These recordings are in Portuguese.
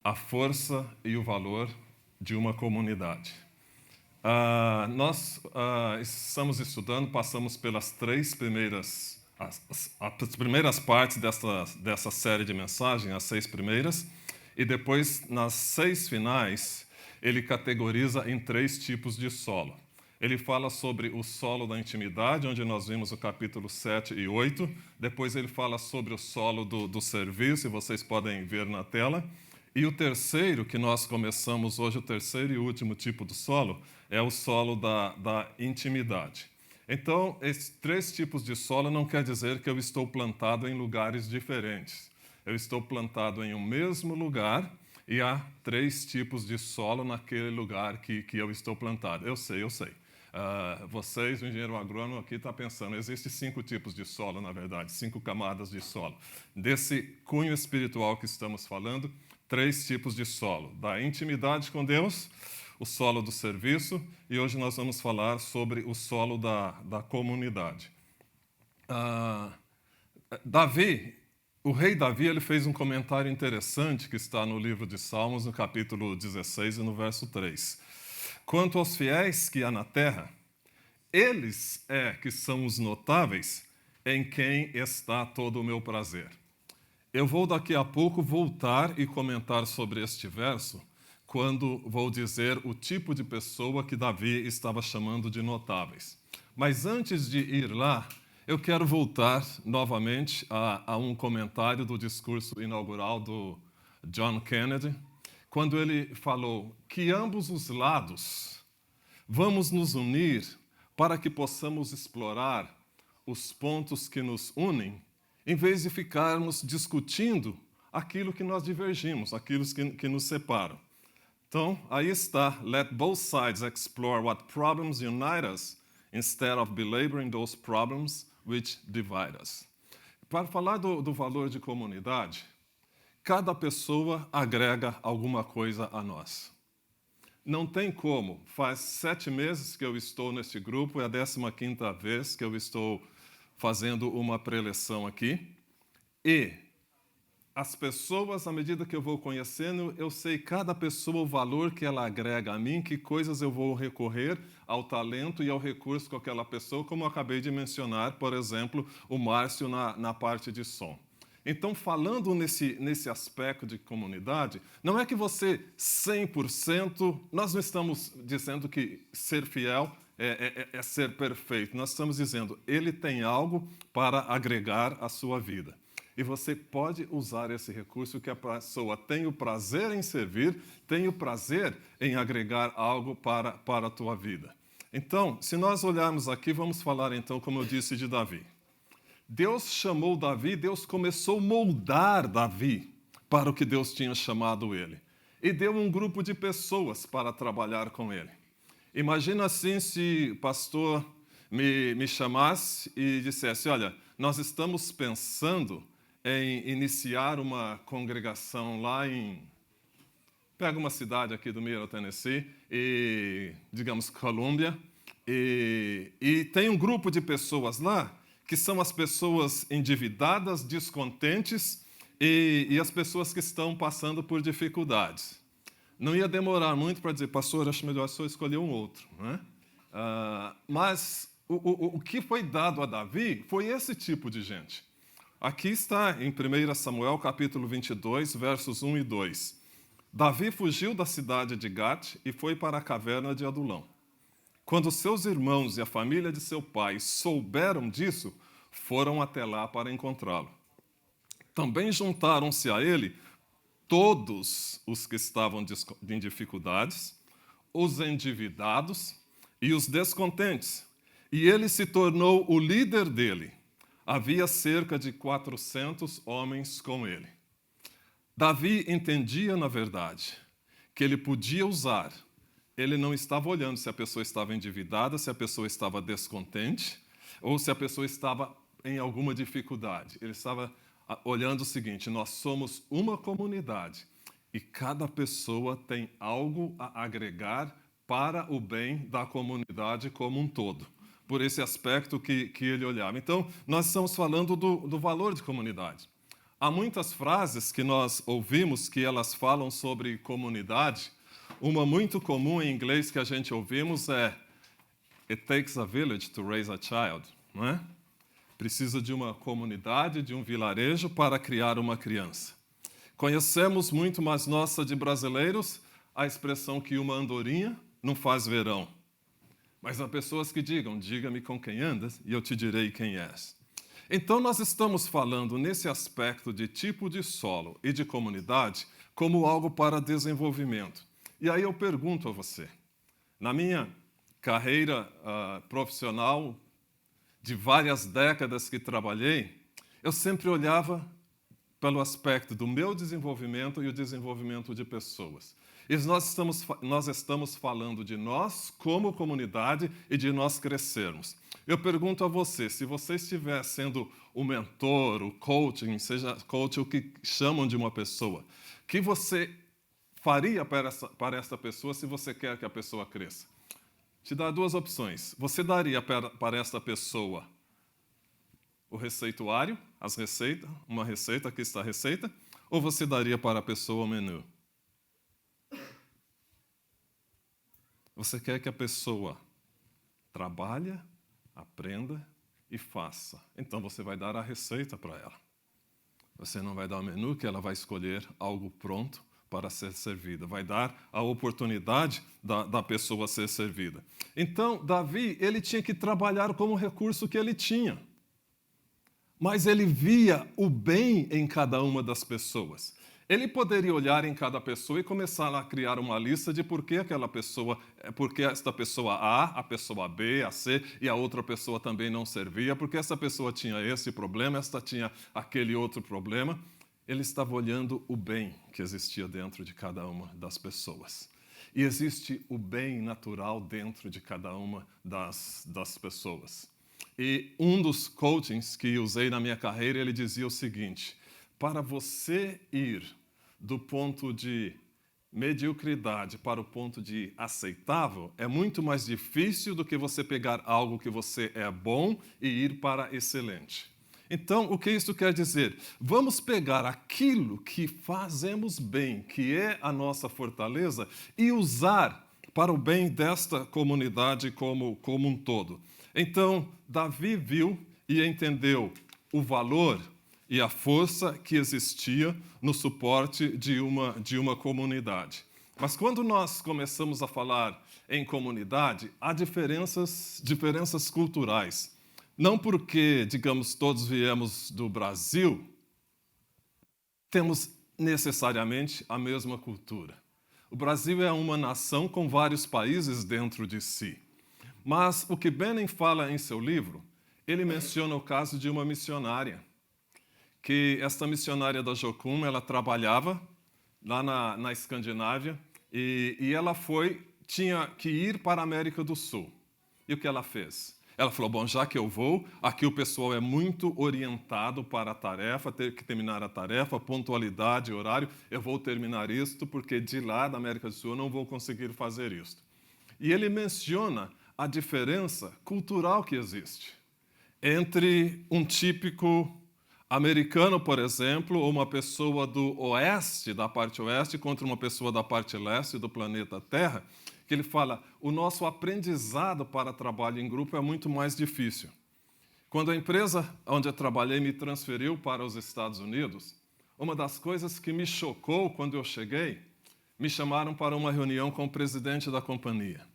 a força e o valor de uma comunidade. Nós estamos estudando, passamos pelas as primeiras partes dessa série de mensagens, as 6 primeiras, e depois, nas 6 finais, ele categoriza em 3 tipos de solo. Ele fala sobre o solo da intimidade, onde nós vimos o capítulo 7 e 8. Depois ele fala sobre o solo do serviço, e vocês podem ver na tela. E o terceiro, que nós começamos hoje, o terceiro e último tipo de solo, é o solo da intimidade. Então, esses 3 tipos de solo não quer dizer que eu estou plantado em lugares diferentes. Eu estou plantado em um mesmo lugar e há 3 tipos de solo naquele lugar que eu estou plantado. Eu sei. Vocês, o engenheiro agrônomo aqui, está pensando, existem 5 tipos de solo, na verdade, 5 camadas de solo. Desse cunho espiritual que estamos falando, 3 tipos de solo. Da intimidade com Deus, o solo do serviço, e hoje nós vamos falar sobre o solo da comunidade. O rei Davi, ele fez um comentário interessante que está no livro de Salmos, no capítulo 16 e no verso 3. Quanto aos fiéis que há na terra, eles que são os notáveis, em quem está todo o meu prazer. Eu vou daqui a pouco voltar e comentar sobre este verso, quando vou dizer o tipo de pessoa que Davi estava chamando de notáveis. Mas antes de ir lá, eu quero voltar novamente a um comentário do discurso inaugural do John Kennedy, quando ele falou que ambos os lados vamos nos unir para que possamos explorar os pontos que nos unem, em vez de ficarmos discutindo aquilo que nós divergimos, aquilo que nos separam. Então, aí está. Let both sides explore what problems unite us, instead of belaboring those problems which divide us. Para falar do valor de comunidade, cada pessoa agrega alguma coisa a nós. Não tem como. Faz 7 meses que eu estou neste grupo, é a 15ª vez que eu estou fazendo uma preleção aqui. E as pessoas, à medida que eu vou conhecendo, eu sei cada pessoa o valor que ela agrega a mim, que coisas eu vou recorrer ao talento e ao recurso com aquela pessoa, como eu acabei de mencionar, por exemplo, o Márcio na parte de som. Então, falando nesse aspecto de comunidade, não é que você 100%, nós não estamos dizendo que ser fiel é ser perfeito, nós estamos dizendo, ele tem algo para agregar à sua vida. E você pode usar esse recurso que a pessoa tem o prazer em servir, tem o prazer em agregar algo para a tua vida. Então, se nós olharmos aqui, vamos falar então, como eu disse, de Davi. Deus chamou Davi, Deus começou a moldar Davi para o que Deus tinha chamado ele. E deu um grupo de pessoas para trabalhar com ele. Imagina assim se o pastor me chamasse e dissesse, olha, nós estamos pensando em iniciar uma congregação lá pega uma cidade aqui do Middle Tennessee, digamos Colômbia, e tem um grupo de pessoas lá que são as pessoas endividadas, descontentes e as pessoas que estão passando por dificuldades. Não ia demorar muito para dizer, pastor, acho melhor só escolher um outro. Né? Mas o que foi dado a Davi foi esse tipo de gente. Aqui está em 1 Samuel, capítulo 22, versos 1 e 2. Davi fugiu da cidade de Gat e foi para a caverna de Adulão. Quando seus irmãos e a família de seu pai souberam disso, foram até lá para encontrá-lo. Também juntaram-se a ele todos os que estavam em dificuldades, os endividados e os descontentes, e ele se tornou o líder dele. Havia cerca de 400 homens com ele. Davi entendia, na verdade, que ele podia usar. Ele não estava olhando se a pessoa estava endividada, se a pessoa estava descontente, ou se a pessoa estava em alguma dificuldade. Ele estava olhando o seguinte, nós somos uma comunidade e cada pessoa tem algo a agregar para o bem da comunidade como um todo. Por esse aspecto que ele olhava. Então, nós estamos falando do valor de comunidade. Há muitas frases que nós ouvimos que elas falam sobre comunidade. Uma muito comum em inglês que a gente ouvimos é "It takes a village to raise a child", não é? Precisa de uma comunidade, de um vilarejo para criar uma criança. Conhecemos muito mais nossa de brasileiros a expressão que uma andorinha não faz verão. Mas há pessoas que digam, diga-me com quem andas e eu te direi quem és. Então nós estamos falando nesse aspecto de tipo de solo e de comunidade como algo para desenvolvimento. E aí eu pergunto a você, na minha carreira profissional, de várias décadas que trabalhei, eu sempre olhava pelo aspecto do meu desenvolvimento e o desenvolvimento de pessoas. E nós estamos falando de nós como comunidade e de nós crescermos. Eu pergunto a você, se você estiver sendo o mentor, o coaching, seja coach o que chamam de uma pessoa, o que você faria para essa pessoa se você quer que a pessoa cresça? Te dá duas opções. Você daria para essa pessoa o receituário, as receitas, uma receita, aqui está a receita, ou você daria para a pessoa o menu? Você quer que a pessoa trabalhe, aprenda e faça. Então você vai dar a receita para ela. Você não vai dar o menu que ela vai escolher algo pronto para ser servida. Vai dar a oportunidade da pessoa ser servida. Então, Davi, ele tinha que trabalhar com o recurso que ele tinha. Mas ele via o bem em cada uma das pessoas. Ele poderia olhar em cada pessoa e começar a criar uma lista de por que esta pessoa A, a pessoa B, a C e a outra pessoa também não servia, porque essa pessoa tinha esse problema, esta tinha aquele outro problema. Ele estava olhando o bem que existia dentro de cada uma das pessoas. E existe o bem natural dentro de cada uma das pessoas. E um dos coachings que usei na minha carreira, ele dizia o seguinte: para você ir do ponto de mediocridade para o ponto de aceitável, é muito mais difícil do que você pegar algo que você é bom e ir para excelente. Então, o que isso quer dizer? Vamos pegar aquilo que fazemos bem, que é a nossa fortaleza, e usar para o bem desta comunidade como um todo. Então, Davi viu e entendeu o valor e a força que existia no suporte de uma comunidade. Mas quando nós começamos a falar em comunidade, há diferenças culturais. Não porque, digamos, todos viemos do Brasil, temos necessariamente a mesma cultura. O Brasil é uma nação com vários países dentro de si. Mas o que Benham fala em seu livro, ele menciona o caso de uma missionária, que esta missionária da Jocum, ela trabalhava lá na Escandinávia e ela tinha que ir para a América do Sul. E o que ela fez? Ela falou, bom, já que eu vou, aqui o pessoal é muito orientado para a tarefa, ter que terminar a tarefa, pontualidade, horário, eu vou terminar isto, porque de lá da América do Sul eu não vou conseguir fazer isto. E ele menciona a diferença cultural que existe entre um típico americano, por exemplo, ou uma pessoa do oeste, da parte oeste, contra uma pessoa da parte leste do planeta Terra, que ele fala, o nosso aprendizado para trabalho em grupo é muito mais difícil. Quando a empresa onde eu trabalhei me transferiu para os Estados Unidos, uma das coisas que me chocou quando eu cheguei, me chamaram para uma reunião com o presidente da companhia.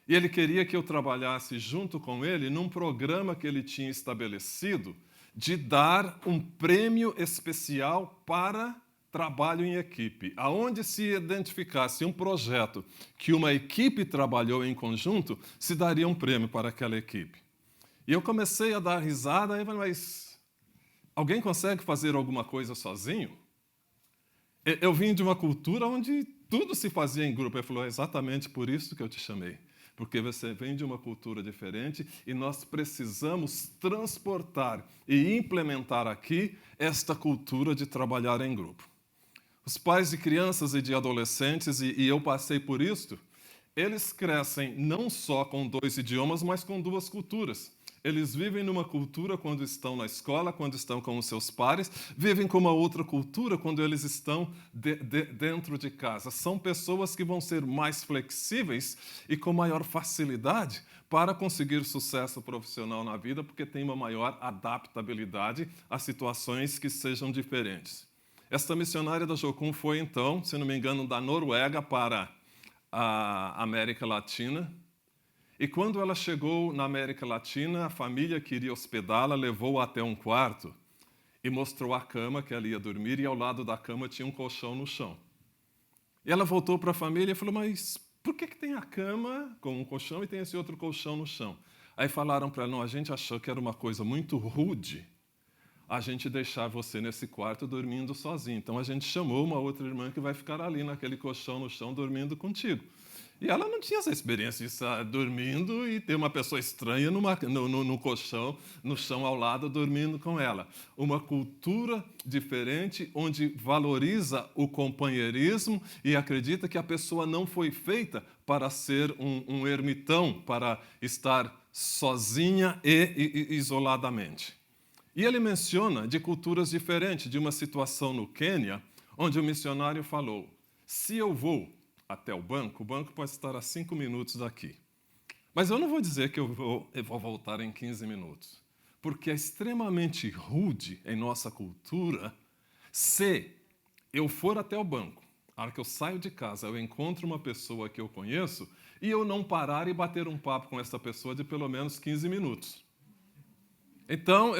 E ele queria que eu trabalhasse junto com ele num programa que ele tinha estabelecido de dar um prêmio especial para trabalho em equipe, aonde se identificasse um projeto que uma equipe trabalhou em conjunto, se daria um prêmio para aquela equipe. E eu comecei a dar risada, mas alguém consegue fazer alguma coisa sozinho? Eu vim de uma cultura onde tudo se fazia em grupo. Ele falou, é exatamente por isso que eu te chamei. Porque você vem de uma cultura diferente e nós precisamos transportar e implementar aqui esta cultura de trabalhar em grupo. Os pais de crianças e de adolescentes, e eu passei por isto, eles crescem não só com 2 idiomas, mas com 2 culturas. Eles vivem numa cultura quando estão na escola, quando estão com os seus pares, vivem com uma outra cultura quando eles estão dentro de casa. São pessoas que vão ser mais flexíveis e com maior facilidade para conseguir sucesso profissional na vida, porque têm uma maior adaptabilidade a situações que sejam diferentes. Esta missionária da Jocum foi, então, se não me engano, da Noruega para a América Latina. E quando ela chegou na América Latina, a família que iria hospedá-la levou-a até um quarto e mostrou a cama que ela ia dormir, e ao lado da cama tinha um colchão no chão. E ela voltou para a família e falou, mas por que tem a cama com um colchão e tem esse outro colchão no chão? Aí falaram para ela, não, a gente achou que era uma coisa muito rude a gente deixar você nesse quarto dormindo sozinho. Então a gente chamou uma outra irmã que vai ficar ali naquele colchão no chão dormindo contigo. E ela não tinha essa experiência de estar dormindo e ter uma pessoa estranha no colchão, no chão ao lado, dormindo com ela. Uma cultura diferente, onde valoriza o companheirismo e acredita que a pessoa não foi feita para ser um ermitão, para estar sozinha e isoladamente. E ele menciona de culturas diferentes, de uma situação no Quênia, onde o missionário falou, se eu vou até o banco pode estar a 5 minutos daqui. Mas eu não vou dizer que eu vou voltar em 15 minutos, porque é extremamente rude em nossa cultura se eu for até o banco, a hora que eu saio de casa, eu encontro uma pessoa que eu conheço e eu não parar e bater um papo com essa pessoa de pelo menos 15 minutos. Então,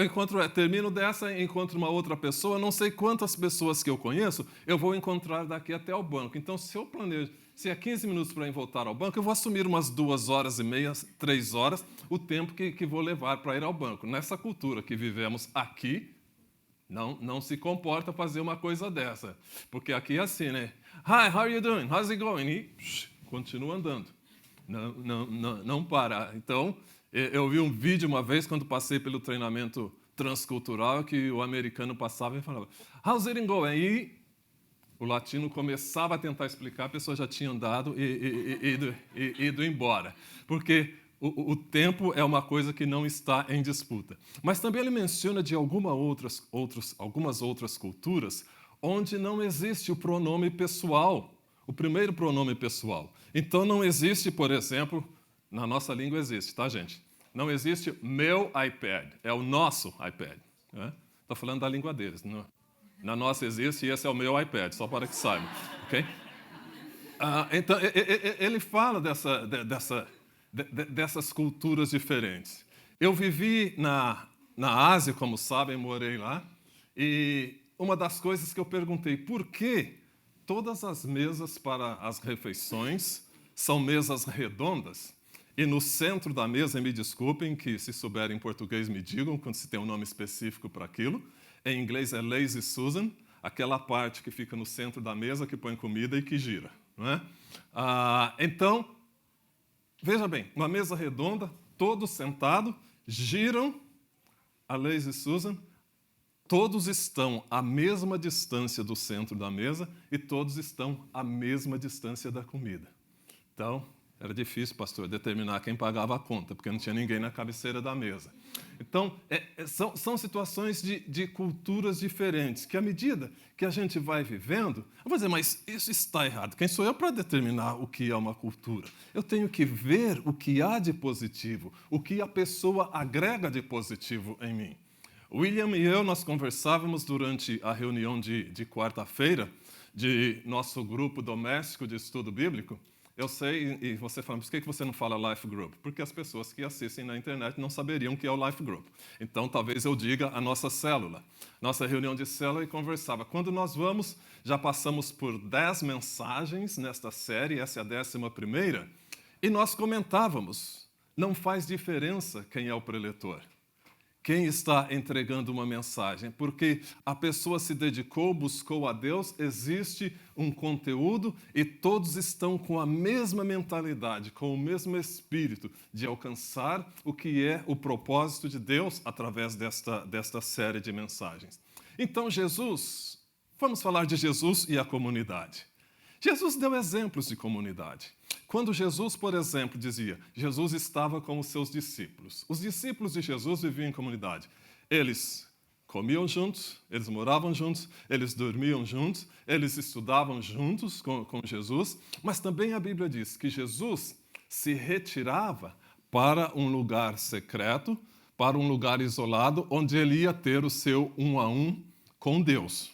termino dessa, encontro uma outra pessoa, não sei quantas pessoas que eu conheço, eu vou encontrar daqui até o banco. Então, se eu planejo, se é 15 minutos para eu voltar ao banco, eu vou assumir umas 2 horas e meia, 3 horas, o tempo que vou levar para ir ao banco. Nessa cultura que vivemos aqui, não se comporta fazer uma coisa dessa. Porque aqui é assim, né? Hi, how are you doing? How's it going? E continua andando. Não para. Então, eu vi um vídeo uma vez, quando passei pelo treinamento transcultural, que o americano passava e falava, how's it going? E o latino começava a tentar explicar, a pessoa já tinha andado e ido embora. Porque o tempo é uma coisa que não está em disputa. Mas também ele menciona de algumas outras culturas onde não existe o pronome pessoal, o primeiro pronome pessoal. Então não existe, por exemplo, na nossa língua existe, tá, gente? Não existe meu iPad, é o nosso iPad. Estou falando da língua deles. Na nossa existe e esse é o meu iPad, só para que saibam. Okay? Então, ele fala dessas culturas diferentes. Eu vivi na Ásia, como sabem, morei lá, e uma das coisas que eu perguntei, por que todas as mesas para as refeições são mesas redondas? E no centro da mesa, me desculpem, que se souberem português me digam, quando se tem um nome específico para aquilo. Em inglês é Lazy Susan, aquela parte que fica no centro da mesa, que põe comida e que gira. Não é? Então, veja bem, uma mesa redonda, todos sentados, giram a Lazy Susan, todos estão à mesma distância do centro da mesa e todos estão à mesma distância da comida. Então, era difícil, pastor, determinar quem pagava a conta, porque não tinha ninguém na cabeceira da mesa. Então, são situações de culturas diferentes, que à medida que a gente vai vivendo, eu vou dizer, mas isso está errado. Quem sou eu para determinar o que é uma cultura? Eu tenho que ver o que há de positivo, o que a pessoa agrega de positivo em mim. William e eu, nós conversávamos durante a reunião de quarta-feira de nosso grupo doméstico de estudo bíblico. Eu sei, e você fala, por que você não fala Life Group? Porque as pessoas que assistem na internet não saberiam o que é o Life Group. Então, talvez eu diga a nossa célula. Nossa reunião de célula e conversava. Quando nós vamos, já passamos por 10 mensagens nesta série, essa é a 11ª, e nós comentávamos, não faz diferença quem é o preletor. Quem está entregando uma mensagem, porque a pessoa se dedicou, buscou a Deus, existe um conteúdo e todos estão com a mesma mentalidade, com o mesmo espírito de alcançar o que é o propósito de Deus através desta série de mensagens. Então, Jesus, vamos falar de Jesus e a comunidade. Jesus deu exemplos de comunidade. Quando Jesus, por exemplo, dizia, Jesus estava com os seus discípulos. Os discípulos de Jesus viviam em comunidade. Eles comiam juntos, eles moravam juntos, eles dormiam juntos, eles estudavam juntos com Jesus, mas também a Bíblia diz que Jesus se retirava para um lugar secreto, para um lugar isolado, onde ele ia ter o seu um-a-um com Deus.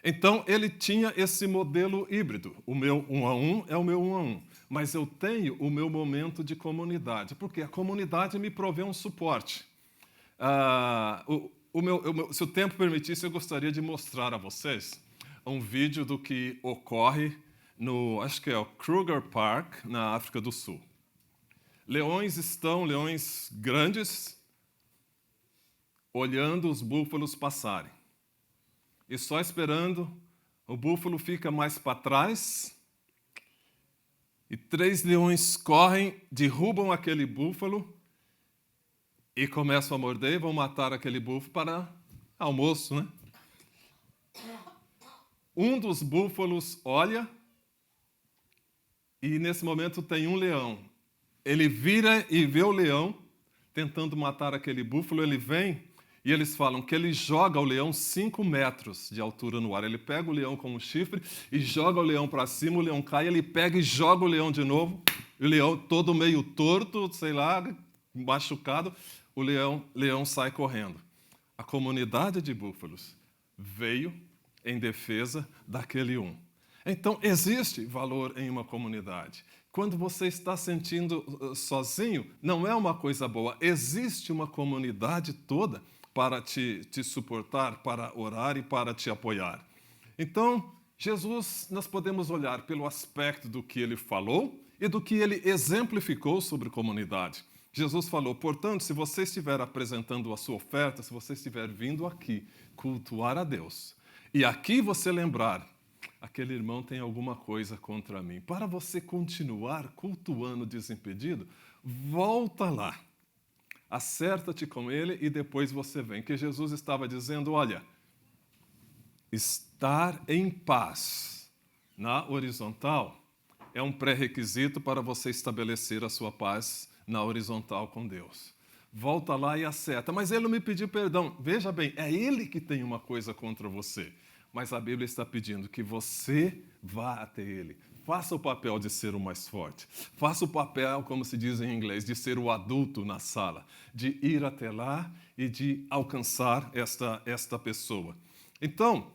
Então, ele tinha esse modelo híbrido. O meu um-a-um é o meu um-a-um, mas eu tenho o meu momento de comunidade, porque a comunidade me provê um suporte. Se o tempo permitisse, eu gostaria de mostrar a vocês um vídeo do que ocorre acho que é o Kruger Park, na África do Sul. Leões grandes, olhando os búfalos passarem. E só esperando, o búfalo fica mais para trás, e 3 leões correm, derrubam aquele búfalo, e começam a morder e vão matar aquele búfalo para almoço, né? Um dos búfalos olha e nesse momento tem um leão. Ele vira e vê o leão tentando matar aquele búfalo, ele vem e eles falam que ele joga o leão 5 metros de altura no ar. Ele pega o leão com um chifre e joga o leão para cima, o leão cai, ele pega e joga o leão de novo, o leão todo meio torto, sei lá, machucado, o leão sai correndo. A comunidade de búfalos veio em defesa daquele um. Então, existe valor em uma comunidade. Quando você está sentindo sozinho, não é uma coisa boa. Existe uma comunidade toda para te suportar, para orar e para te apoiar. Então, Jesus, nós podemos olhar pelo aspecto do que ele falou e do que ele exemplificou sobre comunidade. Jesus falou, portanto, se você estiver apresentando a sua oferta, se você estiver vindo aqui cultuar a Deus, e aqui você lembrar, aquele irmão tem alguma coisa contra mim, para você continuar cultuando desimpedido, volta lá, acerta-te com ele e depois você vem. Que Jesus estava dizendo, olha, estar em paz na horizontal é um pré-requisito para você estabelecer a sua paz na horizontal com Deus. Volta lá e acerta. Mas ele não me pediu perdão. Veja bem, é ele que tem uma coisa contra você. Mas a Bíblia está pedindo que você vá até ele. Faça o papel de ser o mais forte. Faça o papel, como se diz em inglês, de ser o adulto na sala. De ir até lá e de alcançar esta pessoa. Então,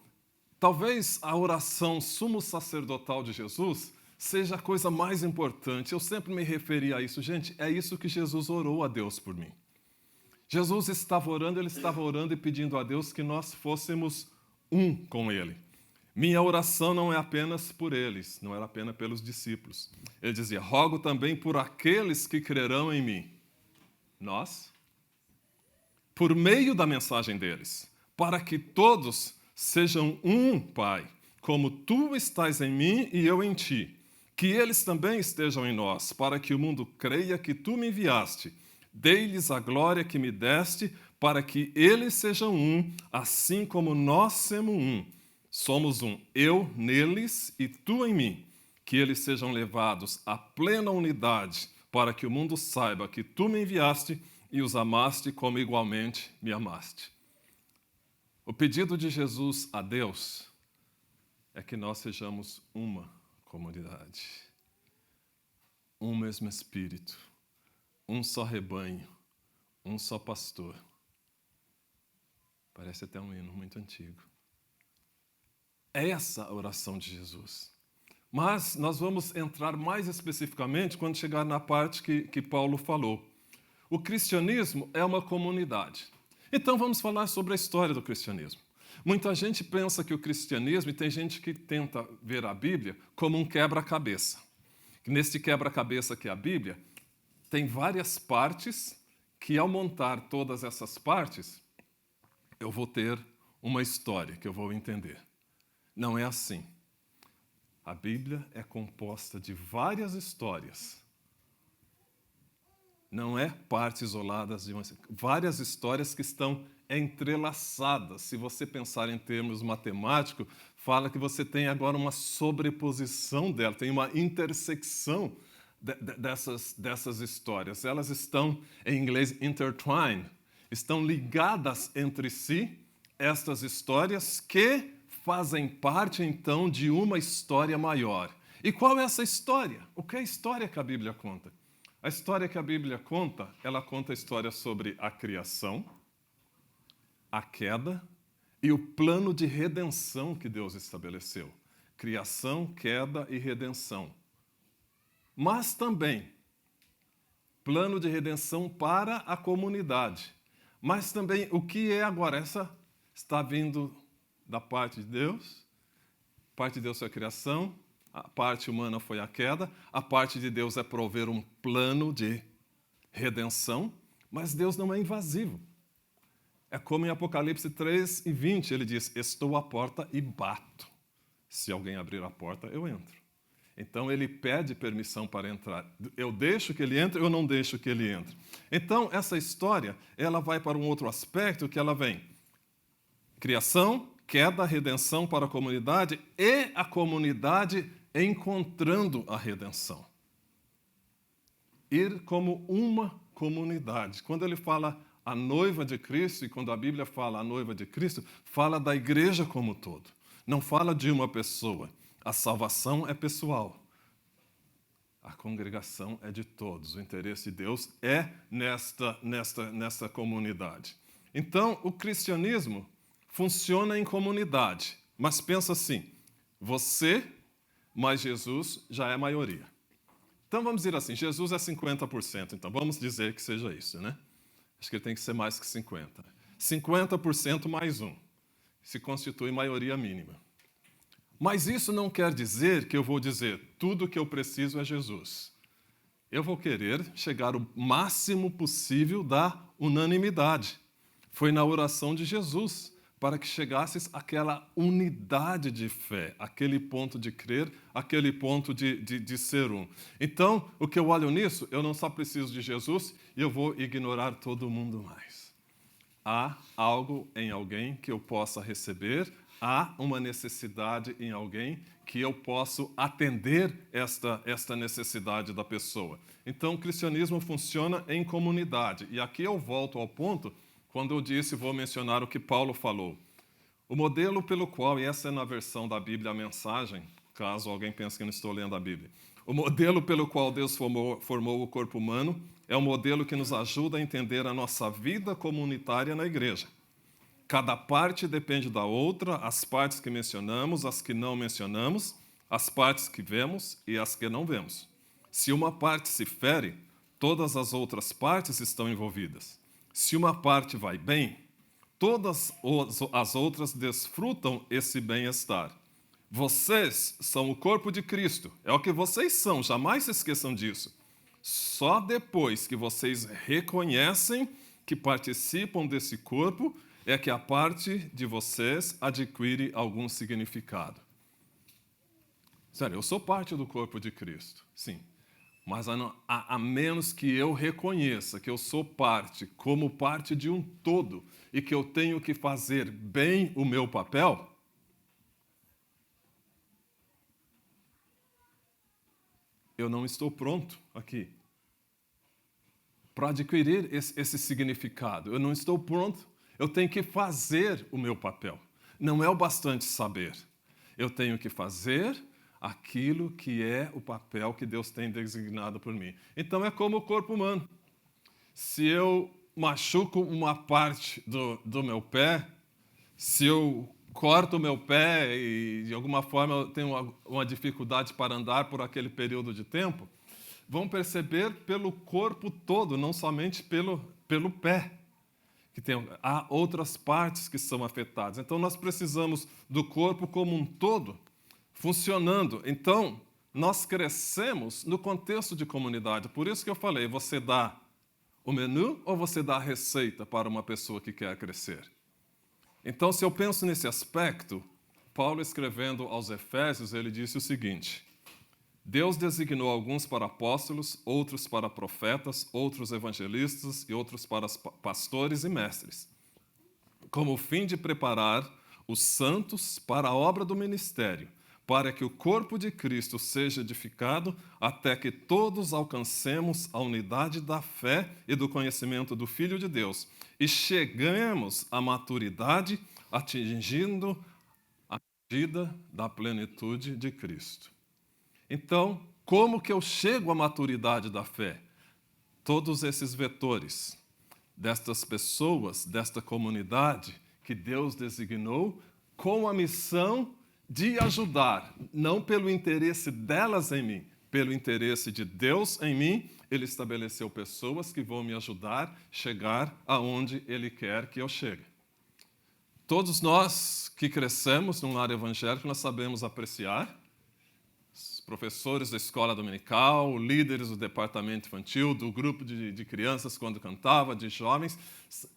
talvez a oração sumo sacerdotal de Jesus seja a coisa mais importante. Eu sempre me referi a isso. Gente, é isso que Jesus orou a Deus por mim. Jesus estava orando, ele estava orando e pedindo a Deus que nós fôssemos um com ele. Minha oração não é apenas por eles, não era apenas pelos discípulos. Ele dizia, rogo também por aqueles que crerão em mim. Nós, por meio da mensagem deles, para que todos sejam um, Pai, como tu estás em mim e eu em ti. Que eles também estejam em nós, para que o mundo creia que tu me enviaste. Dei-lhes a glória que me deste, para que eles sejam um, assim como nós somos um, eu neles e tu em mim. Que eles sejam levados à plena unidade, para que o mundo saiba que tu me enviaste e os amaste como igualmente me amaste. O pedido de Jesus a Deus é que nós sejamos uma comunidade, um mesmo espírito, um só rebanho, um só pastor. Parece até um hino muito antigo. É essa a oração de Jesus. Mas nós vamos entrar mais especificamente quando chegar na parte que Paulo falou. O cristianismo é uma comunidade. Então vamos falar sobre a história do cristianismo. Muita gente pensa que o cristianismo, e tem gente que tenta ver a Bíblia como um quebra-cabeça. Neste quebra-cabeça que é a Bíblia, tem várias partes que, ao montar todas essas partes, eu vou ter uma história que eu vou entender. Não é assim. A Bíblia é composta de várias histórias. Não é partes isoladas de várias histórias que estão é entrelaçada. Se você pensar em termos matemáticos, fala que você tem agora uma sobreposição dela, tem uma intersecção dessas histórias. Elas estão, em inglês, intertwined, estão ligadas entre si, estas histórias que fazem parte, então, de uma história maior. E qual é essa história? O que é a história que a Bíblia conta? A história que a Bíblia conta, ela conta a história sobre a criação, a queda e o plano de redenção que Deus estabeleceu. Criação, queda e redenção. Mas também plano de redenção para a comunidade. Mas também o que é agora? Essa está vindo da parte de Deus. A parte de Deus foi a criação, a parte humana foi a queda, a parte de Deus é prover um plano de redenção, mas Deus não é invasivo. É como em Apocalipse 3:20, ele diz, estou à porta e bato. Se alguém abrir a porta, eu entro. Então, ele pede permissão para entrar. Eu deixo que ele entre, eu não deixo que ele entre. Então, essa história, ela vai para um outro aspecto que ela vem. Criação, queda, redenção para a comunidade e a comunidade encontrando a redenção. Ir como uma comunidade. Quando ele fala a noiva de Cristo, e quando a Bíblia fala a noiva de Cristo, fala da igreja como um todo. Não fala de uma pessoa. A salvação é pessoal. A congregação é de todos. O interesse de Deus é nesta comunidade. Então, o cristianismo funciona em comunidade. Mas pensa assim, você mais Jesus já é maioria. Então, vamos dizer assim, Jesus é 50%. Então, vamos dizer que seja isso, né? Acho que ele tem que ser mais que 50%. 50% mais um. Se constitui maioria mínima. Mas isso não quer dizer que eu vou dizer tudo o que eu preciso é Jesus. Eu vou querer chegar o máximo possível da unanimidade. Foi na oração de Jesus para que chegasses àquela unidade de fé, aquele ponto de crer, aquele ponto de ser um. Então, o que eu olho nisso, eu não só preciso de Jesus e eu vou ignorar todo mundo mais. Há algo em alguém que eu possa receber, há uma necessidade em alguém que eu posso atender esta necessidade da pessoa. Então, o cristianismo funciona em comunidade. E aqui eu volto ao ponto quando eu disse, vou mencionar o que Paulo falou. O modelo pelo qual, e essa é na versão da Bíblia a mensagem, caso alguém pense que não estou lendo a Bíblia, o modelo pelo qual Deus formou o corpo humano é um modelo que nos ajuda a entender a nossa vida comunitária na igreja. Cada parte depende da outra, as partes que mencionamos, as que não mencionamos, as partes que vemos e as que não vemos. Se uma parte se fere, todas as outras partes estão envolvidas. Se uma parte vai bem, todas as outras desfrutam esse bem-estar. Vocês são o corpo de Cristo. É o que vocês são, jamais se esqueçam disso. Só depois que vocês reconhecem que participam desse corpo, é que a parte de vocês adquire algum significado. Sério, eu sou parte do corpo de Cristo, sim. Mas a menos que eu reconheça que eu sou parte, como parte de um todo, e que eu tenho que fazer bem o meu papel, eu não estou pronto aqui para adquirir esse significado. Eu não estou pronto. Eu tenho que fazer o meu papel. Não é o bastante saber. Eu tenho que fazer aquilo que é o papel que Deus tem designado por mim. Então é como o corpo humano. Se eu machuco uma parte do meu pé, se eu corto o meu pé e de alguma forma eu tenho uma dificuldade para andar por aquele período de tempo, vão perceber pelo corpo todo, não somente pelo pé. Há outras partes que são afetadas. Então, nós precisamos do corpo como um todo funcionando. Então, nós crescemos no contexto de comunidade. Por isso que eu falei, você dá o menu ou você dá a receita para uma pessoa que quer crescer? Então, se eu penso nesse aspecto, Paulo escrevendo aos Efésios, ele disse o seguinte: Deus designou alguns para apóstolos, outros para profetas, outros evangelistas e outros para pastores e mestres, como o fim de preparar os santos para a obra do ministério, para que o corpo de Cristo seja edificado até que todos alcancemos a unidade da fé e do conhecimento do Filho de Deus e cheguemos à maturidade, atingindo a medida da plenitude de Cristo. Então, como que eu chego à maturidade da fé? Todos esses vetores destas pessoas, desta comunidade que Deus designou com a missão de ajudar, não pelo interesse delas em mim, pelo interesse de Deus em mim, Ele estabeleceu pessoas que vão me ajudar a chegar aonde Ele quer que eu chegue. Todos nós que crescemos num lar evangélico, nós sabemos apreciar os professores da escola dominical, líderes do departamento infantil, do grupo de crianças quando cantava, de jovens,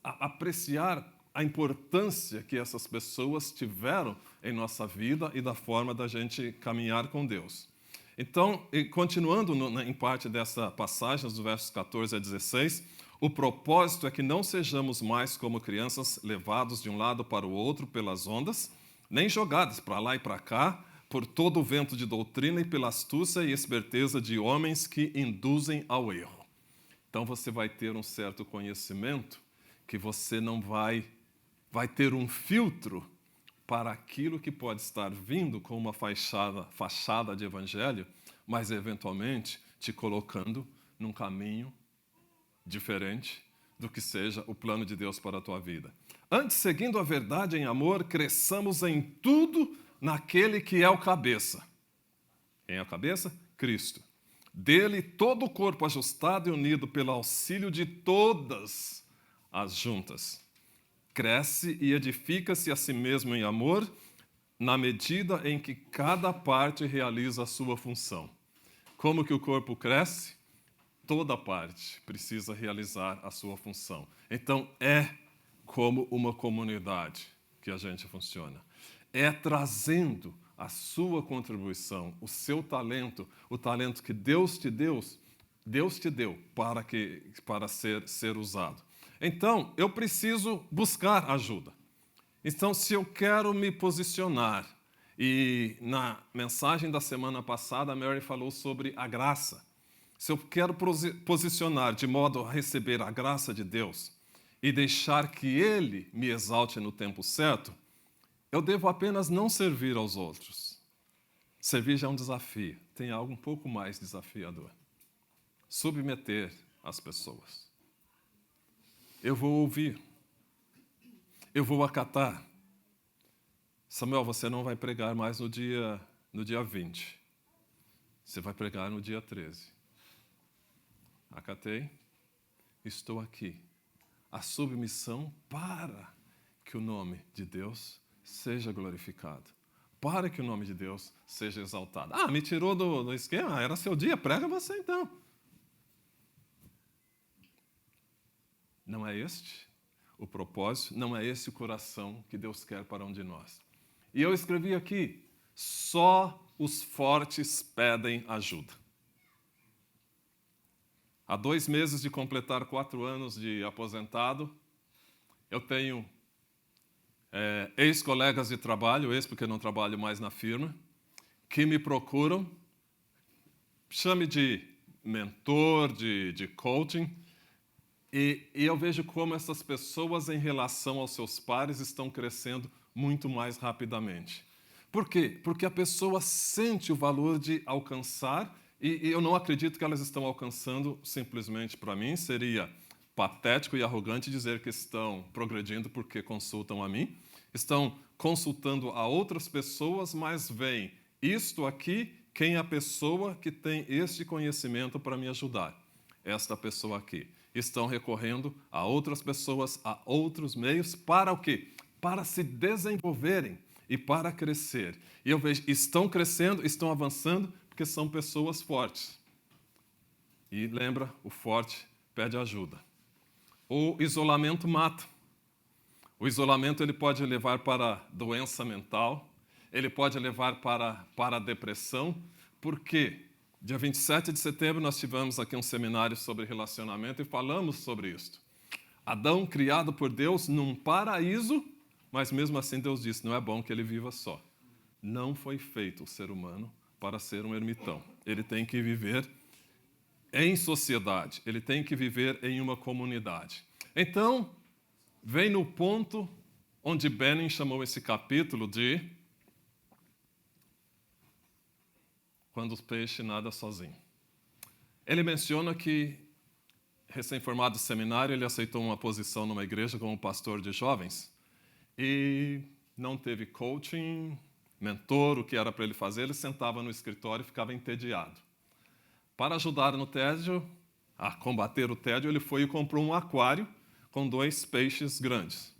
apreciar a importância que essas pessoas tiveram em nossa vida e da forma da gente caminhar com Deus. Então, continuando em parte dessa passagem, dos versos 14 a 16, o propósito é que não sejamos mais como crianças levados de um lado para o outro pelas ondas, nem jogados para lá e para cá, por todo o vento de doutrina e pela astúcia e esperteza de homens que induzem ao erro. Então, você vai ter um certo conhecimento que você não vai ter um filtro para aquilo que pode estar vindo com uma fachada de evangelho, mas eventualmente te colocando num caminho diferente do que seja o plano de Deus para a tua vida. Antes, seguindo a verdade em amor, cresçamos em tudo naquele que é o cabeça. Quem é a cabeça? Cristo. Dele, todo o corpo ajustado e unido pelo auxílio de todas as juntas, cresce e edifica-se a si mesmo em amor, na medida em que cada parte realiza a sua função. Como que o corpo cresce? Toda parte precisa realizar a sua função. Então, é como uma comunidade que a gente funciona. É trazendo a sua contribuição, o seu talento, o talento que Deus te deu para ser usado. Então, eu preciso buscar ajuda. Então, se eu quero me posicionar, e na mensagem da semana passada, a Mary falou sobre a graça. Se eu quero posicionar de modo a receber a graça de Deus e deixar que Ele me exalte no tempo certo, eu devo apenas não servir aos outros. Servir já é um desafio. Tem algo um pouco mais desafiador. Submeter as pessoas. Eu vou ouvir. Eu vou acatar. Samuel, você não vai pregar mais no dia 20. Você vai pregar no dia 13. Acatei. Estou aqui. A submissão para que o nome de Deus seja glorificado. Para que o nome de Deus seja exaltado. Ah, me tirou do esquema? Era seu dia, prega você então. Não é este o propósito, não é esse o coração que Deus quer para um de nós. E eu escrevi aqui, só os fortes pedem ajuda. Há 2 meses de completar 4 anos de aposentado, eu tenho ex-colegas de trabalho, porque não trabalho mais na firma, que me procuram, chame de mentor, de coaching, e eu vejo como essas pessoas, em relação aos seus pares, estão crescendo muito mais rapidamente. Por quê? Porque a pessoa sente o valor de alcançar, e eu não acredito que elas estão alcançando simplesmente. Para mim, seria patético e arrogante dizer que estão progredindo porque consultam a mim. Estão consultando a outras pessoas, mas veem isto aqui, quem é a pessoa que tem este conhecimento para me ajudar? Esta pessoa aqui. Estão recorrendo a outras pessoas, a outros meios, para o quê? Para se desenvolverem e para crescer. E eu vejo, estão crescendo, estão avançando, porque são pessoas fortes. E lembra, o forte pede ajuda. O isolamento mata. O isolamento ele pode levar para doença mental, ele pode levar para a depressão, porque dia 27 de setembro nós tivemos aqui um seminário sobre relacionamento e falamos sobre isso. Adão, criado por Deus num paraíso, mas mesmo assim Deus disse, não é bom que ele viva só. Não foi feito o ser humano para ser um ermitão. Ele tem que viver em sociedade, ele tem que viver em uma comunidade. Então, vem no ponto onde Benning chamou esse capítulo de Quando o peixe nada sozinho. Ele menciona que, recém-formado do seminário, ele aceitou uma posição numa igreja como pastor de jovens e não teve coaching, mentor, o que era para ele fazer, ele sentava no escritório e ficava entediado. Para ajudar no tédio, a combater o tédio, ele foi e comprou um aquário com 2 peixes grandes.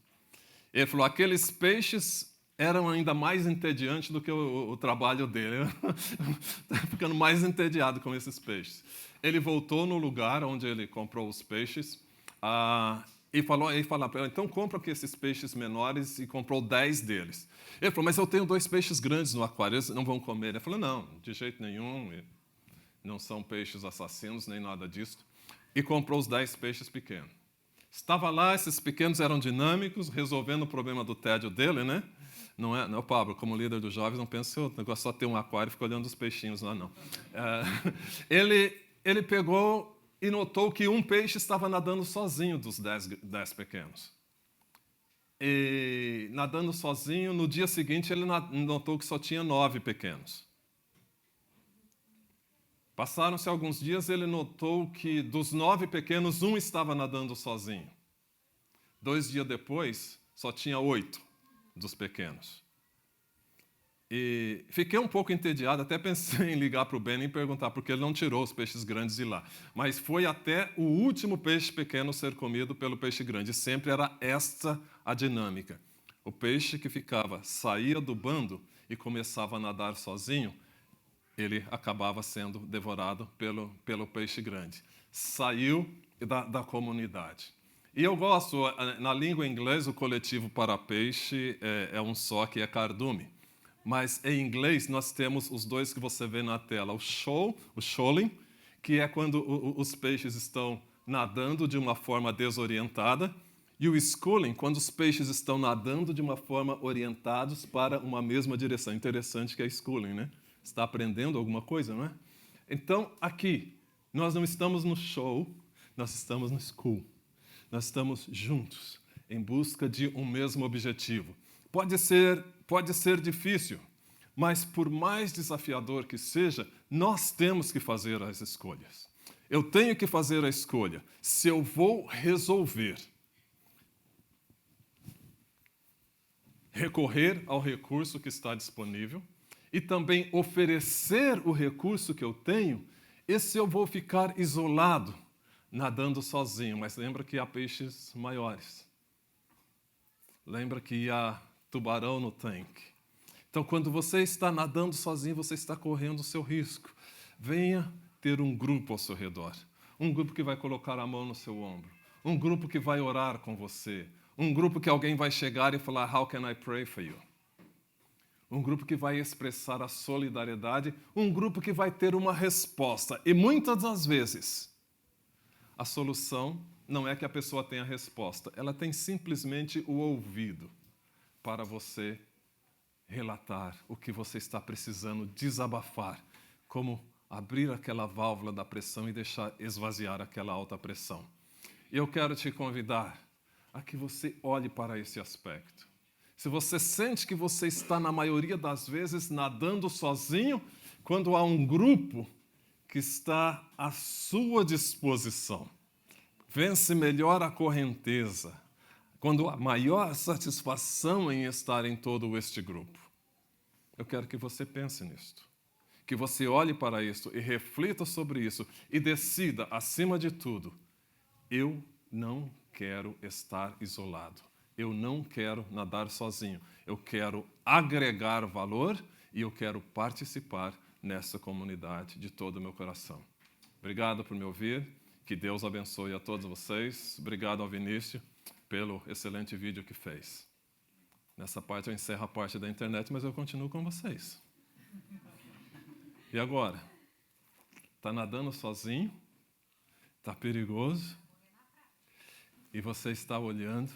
Ele falou, aqueles peixes eram ainda mais entediantes do que o trabalho dele. Estava ficando mais entediado com esses peixes. Ele voltou no lugar onde ele comprou os peixes e falou para ele, então compra aqui esses peixes menores, e comprou 10 deles. Ele falou, mas eu tenho 2 peixes grandes no aquário, eles não vão comer. Ele falou, não, de jeito nenhum, não são peixes assassinos, nem nada disso. E comprou os 10 peixes pequenos. Estava lá, esses pequenos eram dinâmicos, resolvendo o problema do tédio dele, né? Não, Pablo, como líder dos jovens, não pensa que o negócio é só ter um aquário e ficar olhando os peixinhos lá, não. Ele pegou e notou que um peixe estava nadando sozinho dos 10 pequenos. E nadando sozinho, no dia seguinte ele notou que só tinha 9 pequenos. Passaram-se alguns dias, ele notou que dos 9 pequenos, um estava nadando sozinho. 2 dias depois, só tinha 8 dos pequenos. E fiquei um pouco entediado, até pensei em ligar para o Ben e perguntar por que ele não tirou os peixes grandes de lá. Mas foi até o último peixe pequeno ser comido pelo peixe grande. E sempre era esta a dinâmica. O peixe que saía do bando e começava a nadar sozinho, ele acabava sendo devorado pelo peixe grande. Saiu da comunidade. E eu gosto, na língua inglesa, o coletivo para peixe é um só, que é cardume. Mas em inglês nós temos os 2 que você vê na tela. O shoaling, que é quando os peixes estão nadando de uma forma desorientada, e o schooling, quando os peixes estão nadando de uma forma orientados para uma mesma direção. Interessante que é schooling, né? Está aprendendo alguma coisa, não é? Então, aqui, nós não estamos no show, nós estamos no school. Nós estamos juntos, em busca de um mesmo objetivo. Pode ser difícil, mas por mais desafiador que seja, nós temos que fazer as escolhas. Eu tenho que fazer a escolha se eu vou resolver recorrer ao recurso que está disponível e também oferecer o recurso que eu tenho, e se eu vou ficar isolado, nadando sozinho. Mas lembra que há peixes maiores. Lembra que há tubarão no tanque. Então, quando você está nadando sozinho, você está correndo o seu risco. Venha ter um grupo ao seu redor. Um grupo que vai colocar a mão no seu ombro. Um grupo que vai orar com você. Um grupo que alguém vai chegar e falar, "How can I pray for you?" Um grupo que vai expressar a solidariedade. Um grupo que vai ter uma resposta. E muitas das vezes, a solução não é que a pessoa tenha a resposta. Ela tem simplesmente o ouvido para você relatar o que você está precisando, desabafar, como abrir aquela válvula da pressão e deixar esvaziar aquela alta pressão. E eu quero te convidar a que você olhe para esse aspecto. Se você sente que você está, na maioria das vezes, nadando sozinho, quando há um grupo que está à sua disposição, vence melhor a correnteza, quando há maior satisfação em estar em todo este grupo. Eu quero que você pense nisto, que você olhe para isso e reflita sobre isso e decida, acima de tudo, eu não quero estar isolado, eu não quero nadar sozinho, eu quero agregar valor e eu quero participar nessa comunidade de todo o meu coração. Obrigado por me ouvir, que Deus abençoe a todos vocês. Obrigado ao Vinícius pelo excelente vídeo que fez. Nessa parte eu encerro a parte da internet, mas eu continuo com vocês. E agora? Está nadando sozinho? Está perigoso? e você está olhando,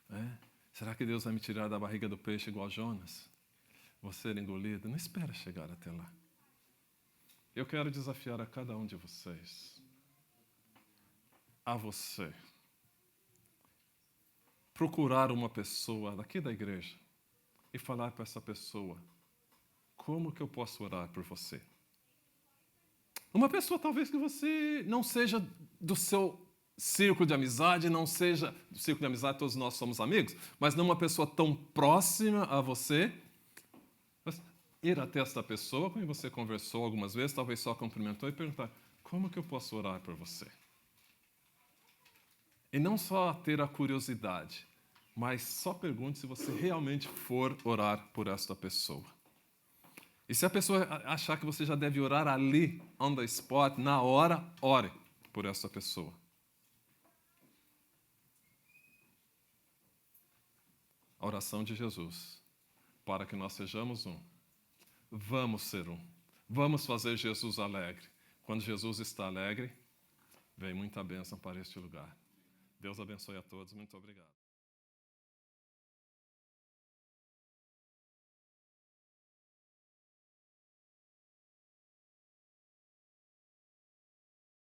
né? Será que Deus vai me tirar da barriga do peixe igual Jonas? Vou ser engolido? Não espera chegar até lá. Eu quero desafiar a cada um de vocês, a você, procurar uma pessoa daqui da igreja e falar para essa pessoa, como que eu posso orar por você? Uma pessoa talvez que você não seja do seu círculo de amizade, não seja do círculo de amizade, todos nós somos amigos, mas não uma pessoa tão próxima a você. Mas ir até essa pessoa com quem você conversou algumas vezes, talvez só cumprimentou, e perguntar, como que eu posso orar por você? E não só ter a curiosidade, mas só pergunte se você realmente for orar por esta pessoa. E se a pessoa achar que você já deve orar ali, on the spot, na hora, ore por essa pessoa. A oração de Jesus, para que nós sejamos um. Vamos ser um. Vamos fazer Jesus alegre. Quando Jesus está alegre, vem muita bênção para este lugar. Deus abençoe a todos. Muito obrigado.